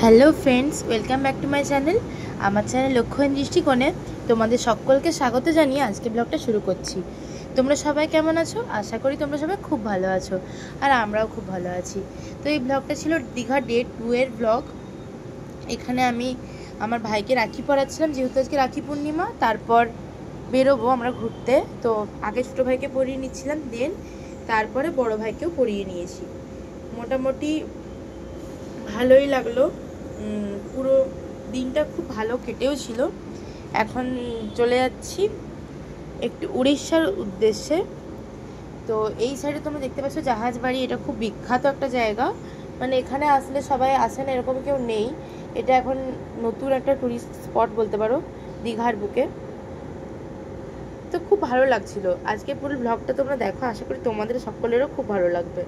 Hello friends, welcome back to my channel. আমার channel লক্ষ্যহীন দৃষ্টিকোণে তোমাদের সকলকে স্বাগত জানিয়ে আজকে ব্লগটা শুরু করছি। তোমরা সবাই কেমন আছো? আশা করি তোমরা সবাই খুব ভালো আছো, আর আমরাও খুব ভালো আছি। তো এই ব্লগটা ছিল দীঘা ডে 2 এর ব্লগ। এখানে আমি আমার ভাইকে রাখি পরাচ্ছিলাম, যেহেতু আজকে রাখি পূর্ণিমা। তারপর বেরোবো আমরা ঘুরতে, তো আগে ছোটো ভাইকে পরিয়ে নিচ্ছিলাম, দেন তারপরে বড় ভাইকেও পরিয়ে নিয়েছি। মোটামুটি ভালোই লাগলো, পুরো দিনটা খুব ভালো কেটেও ছিল। এখন চলে যাচ্ছি একটু উড়িষ্যার উদ্দেশ্যে। তো এই সাইডে তোমরা দেখতে পাচ্ছ জাহাজ বাড়ি, এটা খুব বিখ্যাত একটা জায়গা। মানে এখানে আসলে সবাই আসে না এরকম কেউ নেই, এটা এখন নতুন একটা টুরিস্ট স্পট বলতে পারো দীঘার বুকে। তো খুব ভালো লাগছিল। আজকে পুরো ব্লগটা তোমরা দেখো, আশা করি তোমাদের সকলেরও খুব ভালো লাগবে।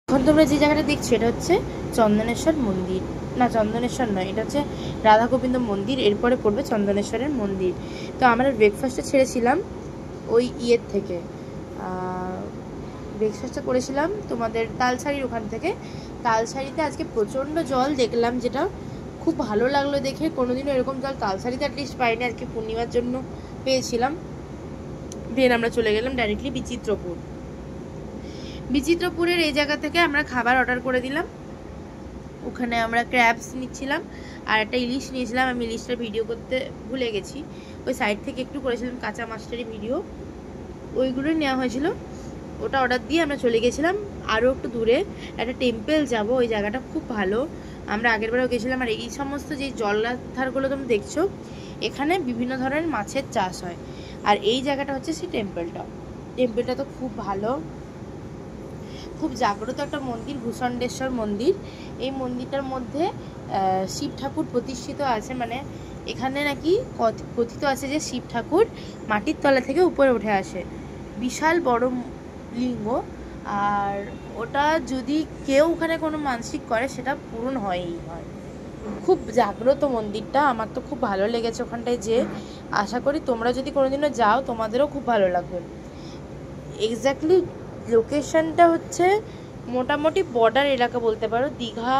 এখন তোমরা যে জায়গাটা দেখছো এটা হচ্ছে চন্দনেশ্বর মন্দির। না, চন্দনেশ্বর নয়, এটা হচ্ছে রাধা গোবিন্দ মন্দির। এরপরে পড়বে চন্দনেশ্বরের মন্দির। তো আমরা ব্রেকফাস্টটা ছেড়েছিলাম ওই ইয়ের থেকে, ব্রেকফাস্টটা করেছিলাম তোমাদের তালসারির ওখান থেকে। তালসারিতে আজকে প্রচণ্ড জল দেখলাম, যেটা খুব ভালো লাগলো দেখে। কোনোদিনও এরকম জল তালসারিতে অ্যাটলিস্ট পাইনি, আজকে পূর্ণিমার জন্য পেয়েছিলাম। দেন আমরা চলে গেলাম ডাইরেক্টলি বিচিত্রপুর। বিচিত্রপুরের এই জায়গা থেকে আমরা খাবার অর্ডার করে দিলাম। ওখানে আমরা ক্র্যাবস নিচ্ছিলাম আর একটা ইলিশ নিয়েছিলাম। আমি ইলিশটার ভিডিও করতে ভুলে গেছি, ওই সাইড থেকে একটু করেছিলাম কাঁচা মাছটারই ভিডিও, ওইগুলোই নেওয়া হয়েছিল। ওটা অর্ডার দিয়ে আমরা চলে গেছিলাম আরও একটু দূরে একটা টেম্পল যাব। ওই জায়গাটা খুব ভালো, আমরা আগেরবারও গেছিলাম। আর এই সমস্ত যে জলাধারগুলো তোমরা দেখছো, এখানে বিভিন্ন ধরনের মাছের চাষ হয়। আর এই জায়গাটা হচ্ছে সেই টেম্পলটা তো খুব ভালো, খুব জাগ্রত একটা মন্দির, ভূষণ্ডেশ্বর মন্দির। এই মন্দিরটার মধ্যে শিব ঠাকুর প্রতিষ্ঠিত আছে। মানে এখানে নাকি কথিত আছে যে শিব ঠাকুর মাটির তলা থেকে উপরে উঠে আসে, বিশাল বড় লিঙ্গ। আর ওটা যদি কেউ ওখানে কোনো মানসিক করে সেটা পূরণ হয়ই হয়। খুব জাগ্রত মন্দিরটা, আমার তো খুব ভালো লেগেছে ওখানটায় যে। আশা করি তোমরা যদি কোনোদিনও যাও তোমাদেরও খুব ভালো লাগবে। এক্স্যাক্টলি লোকেশনটা হচ্ছে মোটামুটি বর্ডার এলাকা বলতে পারো, দীঘা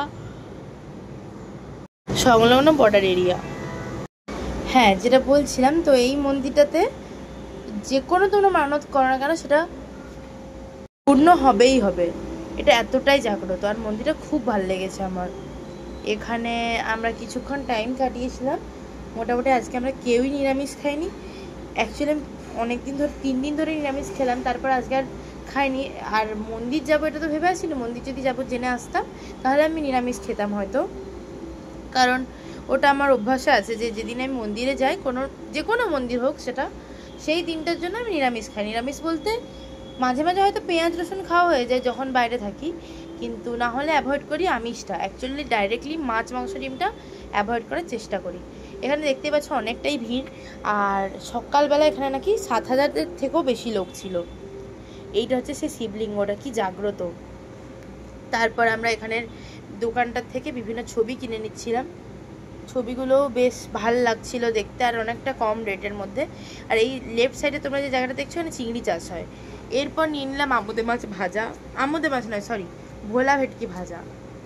সংলগ্ন বর্ডার এরিয়া। হ্যাঁ, যেটা বলছিলাম, তো এই মন্দিরটাতে যে কোনো তোমরা মানত করো না কেন সেটা পূর্ণ হবেই হবে, এটা এতটাই জাগ্রত। আর মন্দিরটা খুব ভালো লেগেছে আমার। এখানে আমরা কিছুক্ষণ টাইম কাটিয়েছিলাম। মোটামুটি আজকে আমরা কেউই নিরামিষ খাইনি। অ্যাকচুয়ালি অনেকদিন ধরে 3 দিন ধরে নিরামিষ খেলাম, তারপর আজকে আর খাইনি। আর মন্দির যাবো এটা তো ভেবে আসিনি, মন্দির যদি যাবো জেনে আসতাম তাহলে আমি নিরামিষ খেতাম হয়তো, কারণ ওটা আমার অভ্যাসে আছে যে যেদিন আমি মন্দিরে যাই, যে কোনো মন্দির হোক সেটা, সেই দিনটার জন্য আমি নিরামিষ খাই। নিরামিষ বলতে মাঝে মাঝে হয়তো পেঁয়াজ রসুন খাওয়া হয়ে যায় যখন বাইরে থাকি, কিন্তু না হলে অ্যাভয়েড করি আমিষটা। অ্যাকচুয়ালি ডাইরেক্টলি মাছ মাংস ডিমটা অ্যাভয়েড করার চেষ্টা করি। এখানে দেখতে পাচ্ছ অনেকটাই ভিড়, আর সকালবেলা এখানে নাকি 7,000-এর থেকেও বেশি লোক ছিল। এইটা হচ্ছে সেই শিবলিঙ্গটা, কি জাগ্রত। তারপর আমরা এখানের দোকানটার থেকে বিভিন্ন ছবি কিনে নিচ্ছিলাম। ছবিগুলো বেশ ভাল লাগছিল দেখতে, আর অনেকটা কম রেটের মধ্যে। আর এই লেফট সাইডে তোমরা যে জায়গাটা দেখছো, এখানে চিংড়ি চাষ হয়। এরপর নিয়ে নিলাম আমোদে মাছ ভাজা, আমোদে মাছ নয় সরি, ভোলা ভেটকি ভাজা,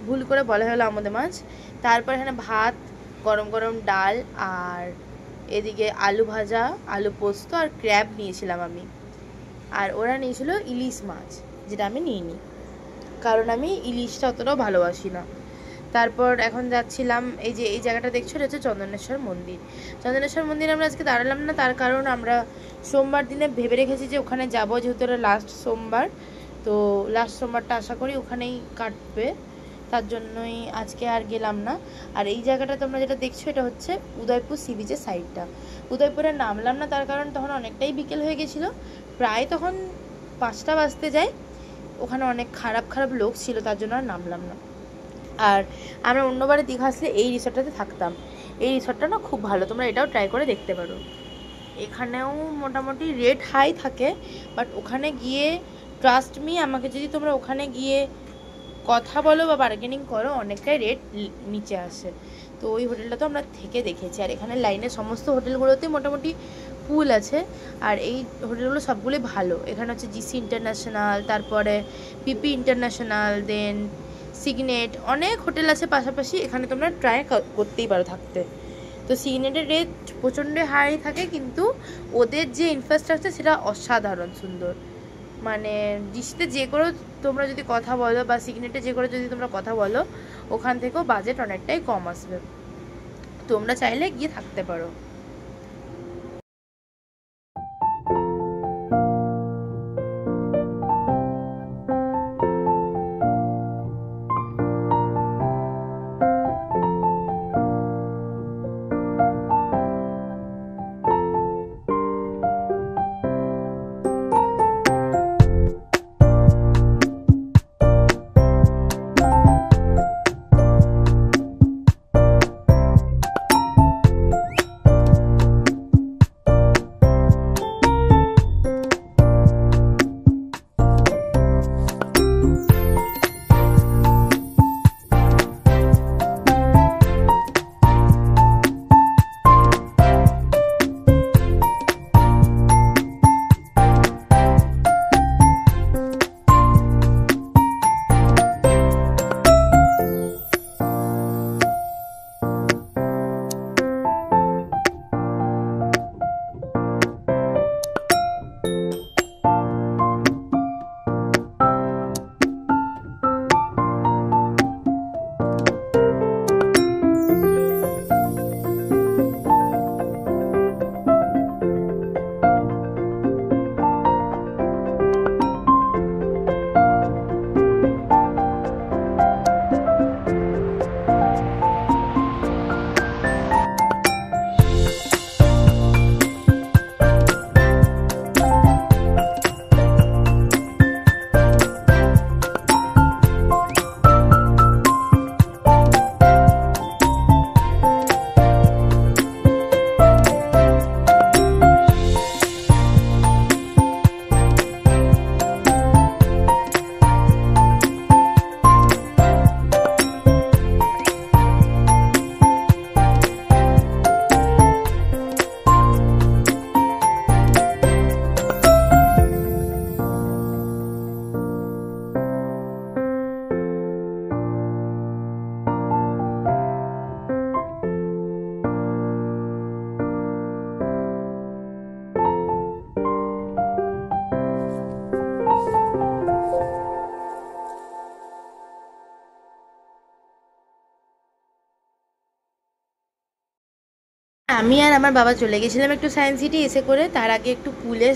ভুল করে বলা হলো আমোদে মাছ। তারপর এখানে ভাত, গরম গরম ডাল, আর এদিকে আলু ভাজা, আলু পোস্ত আর ক্র্যাব নিয়েছিলাম আমি। আর ওরা নিয়েছিল ইলিশ মাছ, যেটা আমি নিইনি, কারণ আমি ইলিশটা অতটাও ভালোবাসি না। তারপর এখন যাচ্ছিলাম, এই যে এই জায়গাটা দেখছো, এটা হচ্ছে চন্দনেশ্বর মন্দির। চন্দনেশ্বর মন্দির আমরা আজকে দাঁড়ালাম না, তার কারণ আমরা সোমবার দিনে ভেবে রেখেছি যে ওখানে যাবো, যেহেতু এটা লাস্ট সোমবার। তো লাস্ট সোমবারটা আশা করি ওখানেই কাটবে, তার জন্যই আজকে আর গেলাম না। আর এই জায়গাটা তোমরা যেটা দেখছো, এটা হচ্ছে উদয়পুর সি বিচের সাইডটা। উদয়পুরে নামলাম না, তার কারণ তখন অনেকটাই বিকেল হয়ে গেছিলো, প্রায় তখন 5টা বাজতে যায়। ওখানে অনেক খারাপ খারাপ লোক ছিল, তার জন্য আর নামলাম না। আর আমরা অন্যবারে দীঘা আসলে এই রিসর্টটাতে থাকতাম। এই রিসর্টটা না খুব ভালো, তোমরা এটাও ট্রাই করে দেখতে পারো। এখানেও মোটামুটি রেট হাই থাকে, বাট ওখানে গিয়ে ট্রাস্ট মি, আমাকে যদি তোমরা ওখানে গিয়ে কথা বলো বা বার্গেনিং করো, অনেকটাই রেট নিচে আসে। তো ওই হোটেলটা তো আমরা থেকে দেখেছি। আর এখানে লাইনের সমস্ত হোটেলগুলোতেই মোটামুটি পুল আছে, আর এই হোটেলগুলো সবগুলোই ভালো। এখানে হচ্ছে জিসি ইন্টারন্যাশনাল, তারপরে পিপি ইন্টারন্যাশনাল, দেন সিগনেট, অনেক হোটেল আছে পাশাপাশি। এখানে তোমরা ট্রাই করতেই পারো থাকতে। তো সিগনেটের রেট প্রচণ্ড হাই থাকে, কিন্তু ওদের যে ইনফ্রাস্ট্রাকচার সেটা অসাধারণ সুন্দর। মানে ডিসিতে যে করে তোমরা যদি কথা বলো, বা সিগনেটে যে করে যদি তোমরা কথা বলো, ওখান থেকেও বাজেট অনেকটাই কম আসবে। তোমরা চাইলে গিয়ে থাকতে পারো। আমি আর আমার বাবা চলে গেছিলাম একটু সায়েন্স সিটি এসে করে, তার আগে একটু পুলে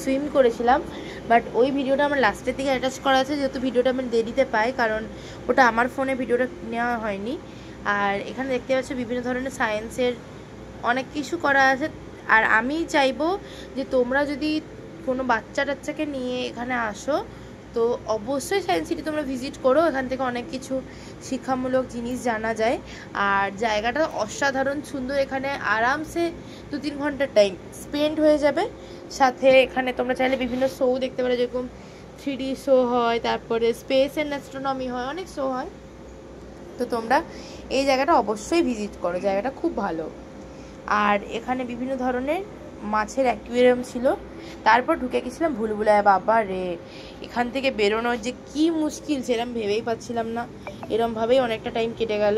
সুইম করেছিলাম। বাট ওই ভিডিওটা আমার লাস্টের দিকে অ্যাটাচ করা আছে, যেহেতু ভিডিওটা আমি দেরিতে পাই, কারণ ওটা আমার ফোনে ভিডিওটা নেওয়া হয়নি। আর এখানে দেখতে পাচ্ছ বিভিন্ন ধরনের সায়েন্সের অনেক কিছু করা আছে। আর আমি চাইবো যে তোমরা যদি কোনো বাচ্চা টাচ্চাকে নিয়ে এখানে আসো, তো অবশ্যই সায়েন্স সিটি তোমরা ভিজিট করো। এখান থেকে অনেক কিছু শিক্ষামূলক জিনিস জানা যায়। আর জায়গাটা অসাধারণ সুন্দর, এখানে আরামসে 2-3 ঘন্টার টাইম স্পেন্ড হয়ে যাবে। সাথে এখানে তোমরা চাইলে বিভিন্ন শো দেখতে পারো, যেরকম 3D শো হয়, তারপরে স্পেস অ্যান্ড অ্যাস্ট্রোনমি হয়, অনেক শো হয়। তো তোমরা এই জায়গাটা অবশ্যই ভিজিট করো, জায়গাটা খুব ভালো। আর এখানে বিভিন্ন ধরনের মাছের অ্যাকুয়ারিয়াম ছিল। তারপর ঢুকে গেছিলাম ভুলভুলায়। বাবা রে, এখান থেকে বেরোনোর যে কি মুশকিল সেরকম ভেবেই পাচ্ছিলাম না, এরমভাবেই অনেকটা টাইম কেটে গেল।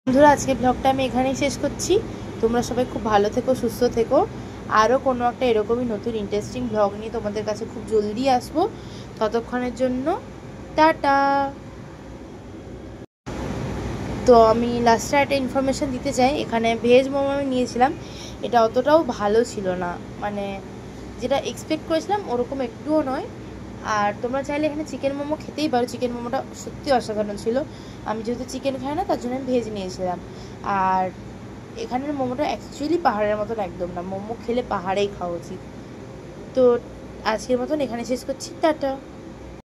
বন্ধুরা, আজকে ব্লগটা আমি এখানেই শেষ করছি। তোমরা সবাই খুব ভালো থেকো, সুস্থ থেকো। আরও কোনো একটা এরকমই নতুন ইন্টারেস্টিং ব্লগ নিয়ে তোমাদের কাছে খুব জলদি আসবো। ততক্ষণের জন্য টাটা। তো আমি লাস্টে একটা ইনফরমেশান দিতে চাই। এখানে ভেজ মোমো আমি নিয়েছিলাম, এটা অতটাও ভালো ছিল না, মানে যেটা এক্সপেক্ট করেছিলাম ওরকম একটুও নয়। আর তোমরা চাইলে এখানে চিকেন মোমো খেতেই পারো, চিকেন মোমোটা সত্যি অসাধারণ ছিল। আমি যেহেতু চিকেন খাই না, তার জন্য আমি ভেজ নিয়েছিলাম। আর এখানের মোমোটা অ্যাকচুয়ালি পাহাড়ের মতন একদম না, মোমো খেলে পাহাড়েই খাওয়া উচিত। তো আজকের মতন এখানে শেষ করছি, টাটা।